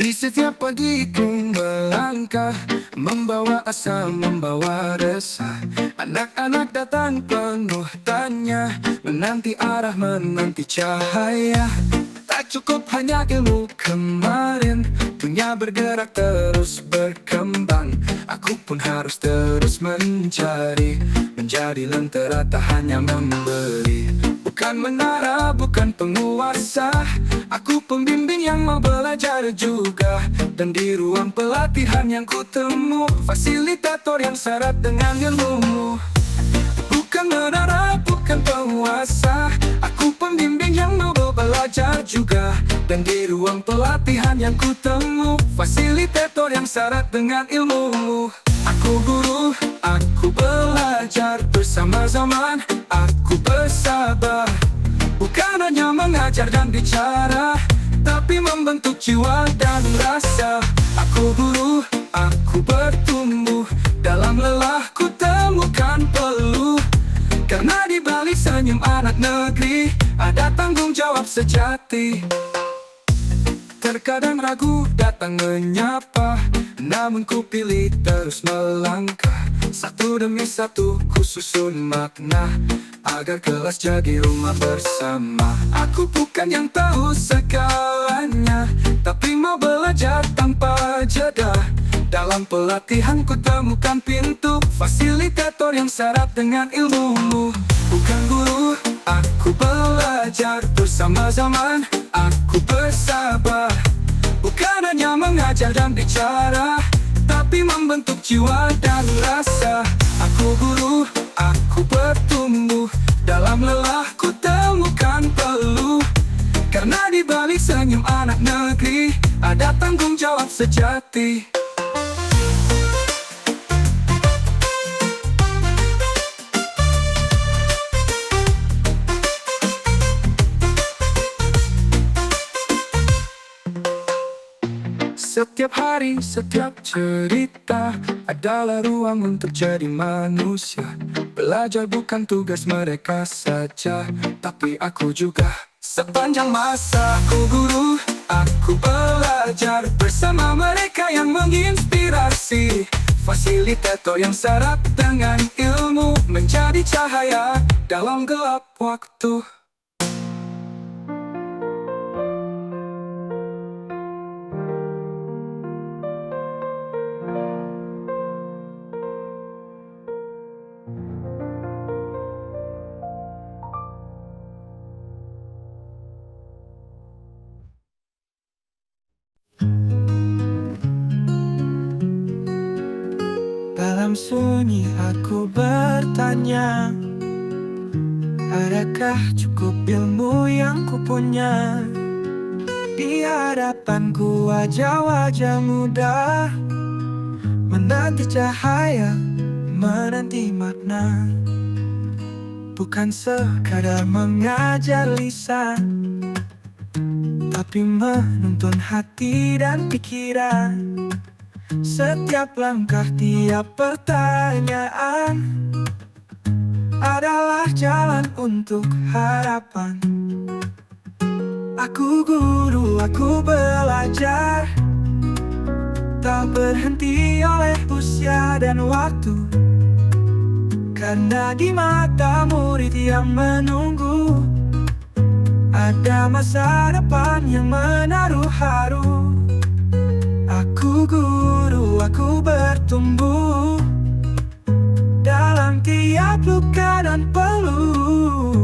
Di setiap pagiku melangkah, membawa asa, membawa resah. Anak-anak datang penuh tanya, menanti arah, menanti cahaya. Tak cukup hanya ilmu kemarin, dunia bergerak terus berkembang. Aku pun harus terus mencari, menjadi lentera tak hanya membeli. Bukan menara, bukan penguasa, aku pembimbing yang mau belajar juga. Dan di ruang pelatihan yang kutemu, fasilitator yang syarat dengan ilmumu. Bukan menara, bukan penguasa, aku pembimbing yang mau belajar juga. Dan di ruang pelatihan yang kutemu, fasilitator yang syarat dengan ilmumu. Aku guru, aku belajar bersama zaman, aku bersabar. Bukan hanya mengajar dan bicara, tapi membentuk jiwa dan rasa. Aku guru, aku bertumbuh, dalam lelah ku temukan peluh. Karena di balik senyum anak negeri, ada tanggung jawab sejati. Terkadang ragu datang menyapa, namun ku pilih terus melangkah. Satu demi satu ku susun makna, agar kelas jadi rumah bersama. Aku bukan yang tahu segalanya, tapi mau belajar tanpa jeda. Dalam pelatihan ku temukan pintu, fasilitator yang syarat dengan ilmumu. Bukan guru, aku belajar bersama zaman, aku bersabar. Bukan hanya mengajar dan bicara, tapi membentuk jiwa dan rasa. Aku guru, aku bertumbuh, dalam lelah ku temukan peluh. Karena di balik senyum anak negeri, ada tanggung jawab sejati. Setiap hari, setiap cerita adalah ruang untuk jadi manusia. Belajar bukan tugas mereka saja, tapi aku juga. Sepanjang masa aku guru, aku belajar bersama mereka yang menginspirasi. Fasilitator yang syarat dengan ilmu, menjadi cahaya dalam gelap waktu. Dalam sunyi aku bertanya, adakah cukup ilmu yang kupunya? Di hadapanku wajah-wajah muda, menanti cahaya, menanti makna. Bukan sekadar mengajar lisan, tapi menuntun hati dan pikiran. Setiap langkah, tiap pertanyaan adalah jalan untuk harapan. Aku guru, aku belajar, tak berhenti oleh usia dan waktu. Karena di mata murid yang menunggu, ada masa depan yang menaruh haru. Aku guru, aku bertumbuh, dalam tiap luka dan peluh.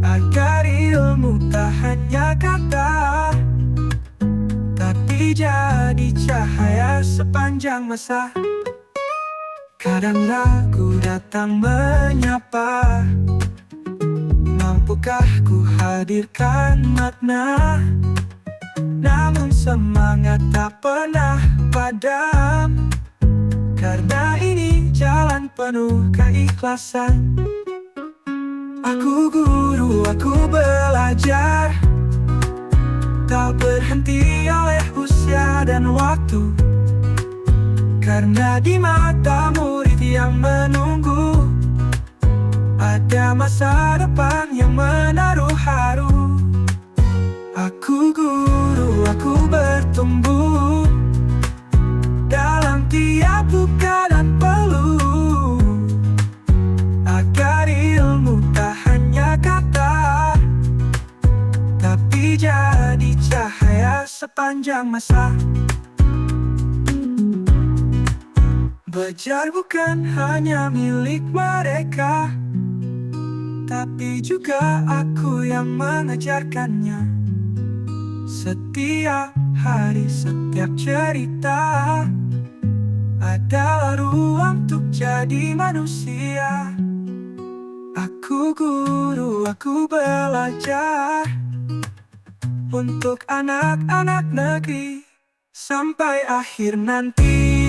Agar ilmu tak hanya kata, tapi jadi cahaya sepanjang masa. Kadang ragu datang menyapa, mampukah ku hadirkan makna? Namun semangat tak pernah padam, karena ini jalan penuh keikhlasan. Aku guru, aku belajar, tak berhenti oleh usia dan waktu. Karena di mata murid yang menunggu, ada masa depan yang menaruh haru. Aku guru, aku bertumbuh, tumbuh dalam tiap luka dan peluh, agar ilmu tak hanya kata, tapi jadi cahaya sepanjang masa. Belajar bukan hanya milik mereka, tapi juga aku yang mengajarkannya. Setiap hari, setiap cerita adalah ruang untuk jadi manusia. Aku guru, aku belajar untuk anak-anak negeri sampai akhir nanti.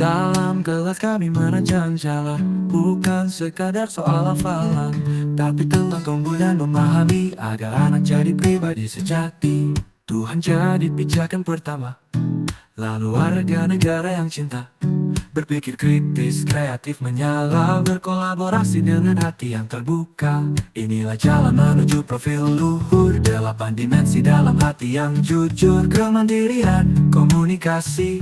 Dalam kelas kami merancang jalan, bukan sekadar soal hafalan, tapi tentang tumbuh dan memahami, agar anak jadi pribadi sejati. Tuhan jadi pijakan pertama, lalu warga negara yang cinta, berpikir kritis, kreatif, menyala, berkolaborasi dengan hati yang terbuka. Inilah jalan menuju profil luhur, 8 dimensi dalam hati yang jujur. Kemandirian, komunikasi,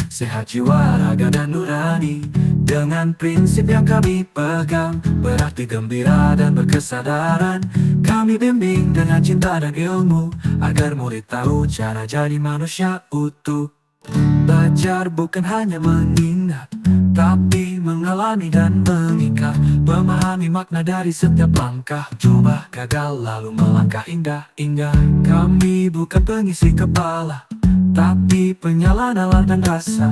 sehat jiwa, raga, dan nurani. Dengan prinsip yang kami pegang, berarti gembira dan berkesadaran. Kami bimbing dengan cinta dan ilmu, agar murid tahu cara jadi manusia utuh. Belajar bukan hanya mengingat, tapi mengalami dan mengikat, memahami makna dari setiap langkah. Coba gagal lalu melangkah indah-indah. Kami bukan pengisi kepala, tapi penyala nalar dan rasa.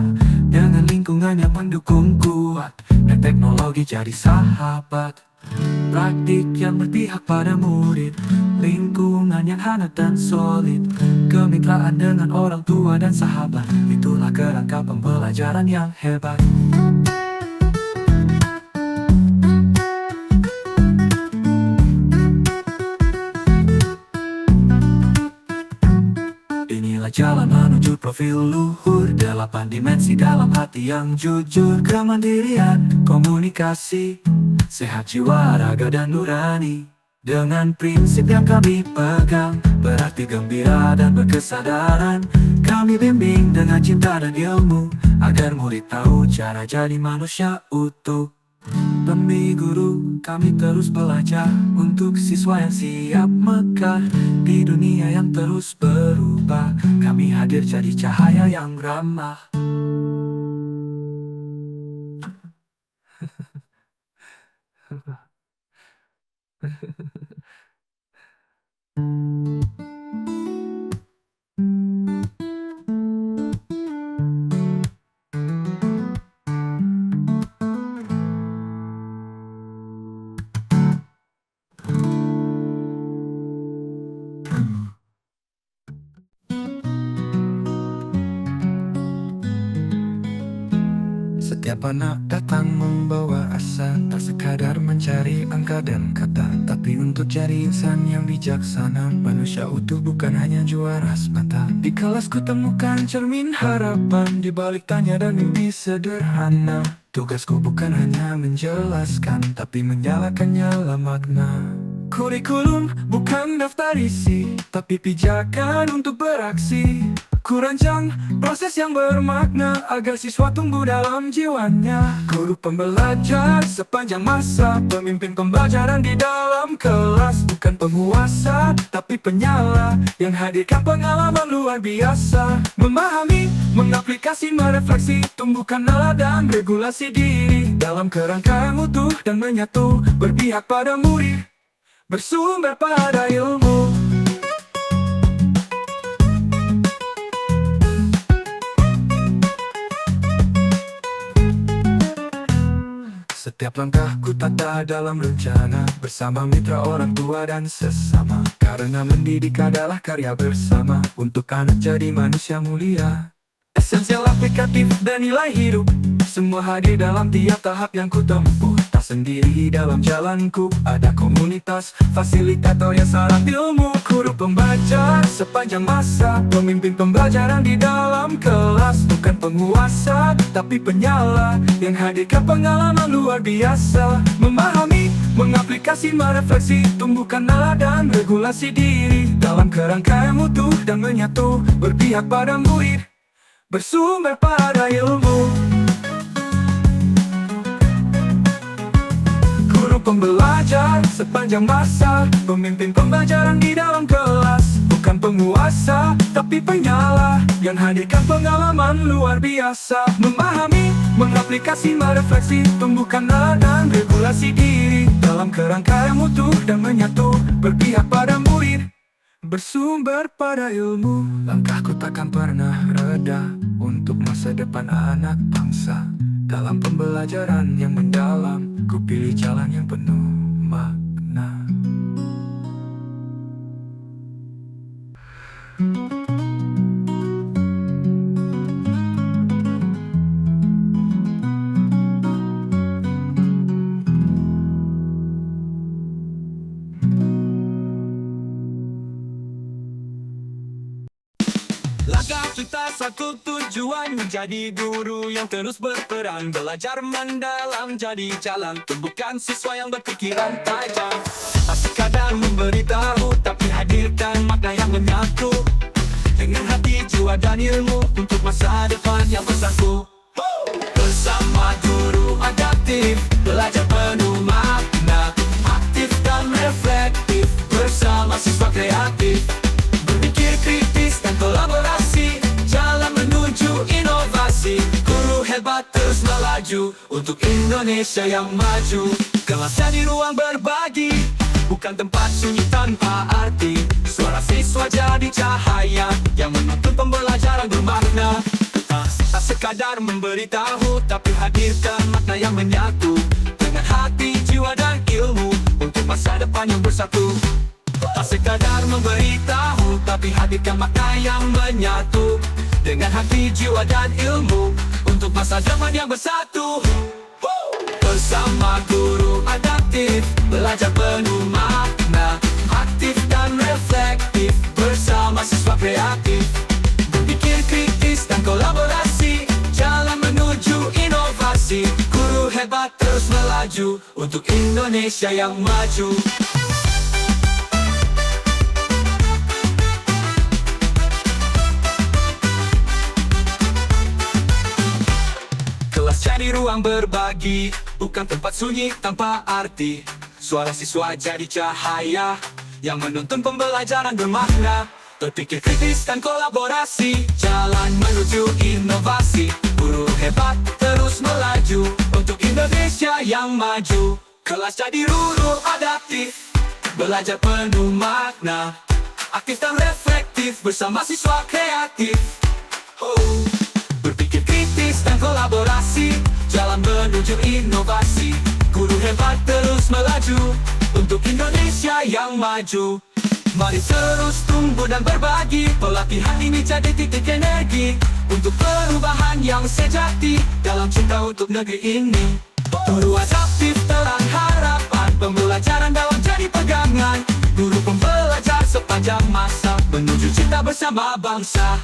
Dengan lingkungan yang mendukung kuat, dan teknologi jadi sahabat. Praktik yang berpihak pada murid, lingkungan yang hangat dan solid, kemitraan dengan orang tua dan sahabat. Itulah kerangka pembelajaran yang hebat. Inilah jalan menuju profil luhur, 8 dimensi dalam hati yang jujur. Kemandirian, komunikasi, sehat jiwa, raga, dan nurani. Dengan prinsip yang kami pegang, berarti gembira dan berkesadaran. Kami bimbing dengan cinta dan ilmu, agar murid tahu cara jadi manusia utuh. Demi guru, kami terus belajar untuk siswa yang siap mekar di dunia yang terus berubah. Kami hadir jadi cahaya yang ramah. Setiap anak datang membawa asa, tak sekadar mencari angka dan kata, tapi untuk jadi insan yang bijaksana. Manusia utuh bukan hanya juara semata. Di kelas ku temukan cermin harapan, di balik tanya dan mimpi sederhana. Tugasku bukan hanya menjelaskan, tapi menyalakan nyala makna. Kurikulum bukan daftar isi, tapi pijakan untuk beraksi. Ku rancang proses yang bermakna, agar siswa tumbuh dalam jiwanya. Guru pembelajar sepanjang masa, pemimpin pembelajaran di dalam kelas. Bukan penguasa, tapi penyala, yang hadirkan pengalaman luar biasa. Memahami, mengaplikasi, merefleksi, tumbuhkan nalar dan regulasi diri. Dalam kerangka yang utuh dan menyatu, berpihak pada murid, bersumber pada ilmu. Setiap langkahku tata dalam rencana, bersama mitra orang tua dan sesama. Karena mendidik adalah karya bersama, untuk anak jadi manusia mulia. Esensial, aplikatif, dan nilai hidup, semua hadir dalam tiap tahap yang ku tempuh. Tak sendiri dalam jalanku. Ada komunitas, fasilitator yang sarap ilmu. Guru pembaca sepanjang masa, pemimpin pembelajaran di dalam kelas. Bukan penguasa, tapi penyala yang hadirkan pengalaman luar biasa. Memahami, mengaplikasi, merefleksi, tumbuhkan nalar dan regulasi diri dalam kerangka yang utuh dan menyatu. Berpihak pada murid, bersumber pada ilmu. Guru pembelajar sepanjang masa, pemimpin pembelajaran di dalam kelas. Bukan penguasa, tapi penyala yang hadirkan pengalaman luar biasa. Memahami, mengaplikasi, merefleksi, tumbuhkan nalar dan regulasi diri dalam kerangka yang utuh dan menyatu. Berpihak pada murid, bersumber pada ilmu. Langkahku takkan pernah reda untuk masa depan anak bangsa. Dalam pembelajaran yang mendalam, ku pilih jalan yang penuh makna. Langkah kita satu tujuan, menjadi guru yang terus berperan. Belajar mendalam jadi jalan, tumbuhkan siswa yang berpikiran tajam. Tak sekadar memberitahu, tapi hadirkan makna yang menyatu. Dengan hati, jiwa dan ilmu, untuk masa depan yang bersatu. Bersama guru adaptif, belajar penuh makna. Aktif dan reflektif, bersama siswa kreatif. Berpikir kritis dan kolaborasi, jalan menuju inovasi. Guru hebat terus melaju, untuk Indonesia yang maju. Kelas jadi ruang berbagi, bukan tempat sunyi tanpa arti. Suara siswa jadi cahaya, yang menuntun pembelajaran bermakna. Tak sekadar memberitahu, tapi hadirkan makna yang menyatu. Dengan hati, jiwa dan ilmu, untuk masa depan yang bersatu. Tak sekadar memberitahu, tapi hadirkan makna yang menyatu. Dengan hati, jiwa dan ilmu, untuk masa depan yang bersatu. Bersama guru adaptif, belajar penuh makna. Aktif dan reflektif, bersama siswa kreatif. Berpikir kritis dan kolaborasi, jalan menuju inovasi. Guru hebat terus melaju, untuk Indonesia yang maju. Kelas jadi ruang berbagi, bukan tempat sunyi tanpa arti. Suara siswa jadi cahaya, yang menuntun pembelajaran bermakna. Berpikir kritis dan kolaborasi, jalan menuju inovasi. Guru hebat terus melaju, untuk Indonesia yang maju. Kelas jadi guru adaptif, belajar penuh makna. Aktif dan reflektif, bersama siswa kreatif. Berpikir kritis dan kolaborasi, jalan menuju inovasi. Guru hebat terus melaju, untuk Indonesia yang maju. Mari terus tumbuh dan berbagi, pelatihan ini jadi titik energi. Untuk perubahan yang sejati, dalam cinta untuk negeri ini. Guru adaptif terang harapan, pembelajaran dalam jadi pegangan. Guru pembelajar sepanjang masa, menuju cinta bersama bangsa.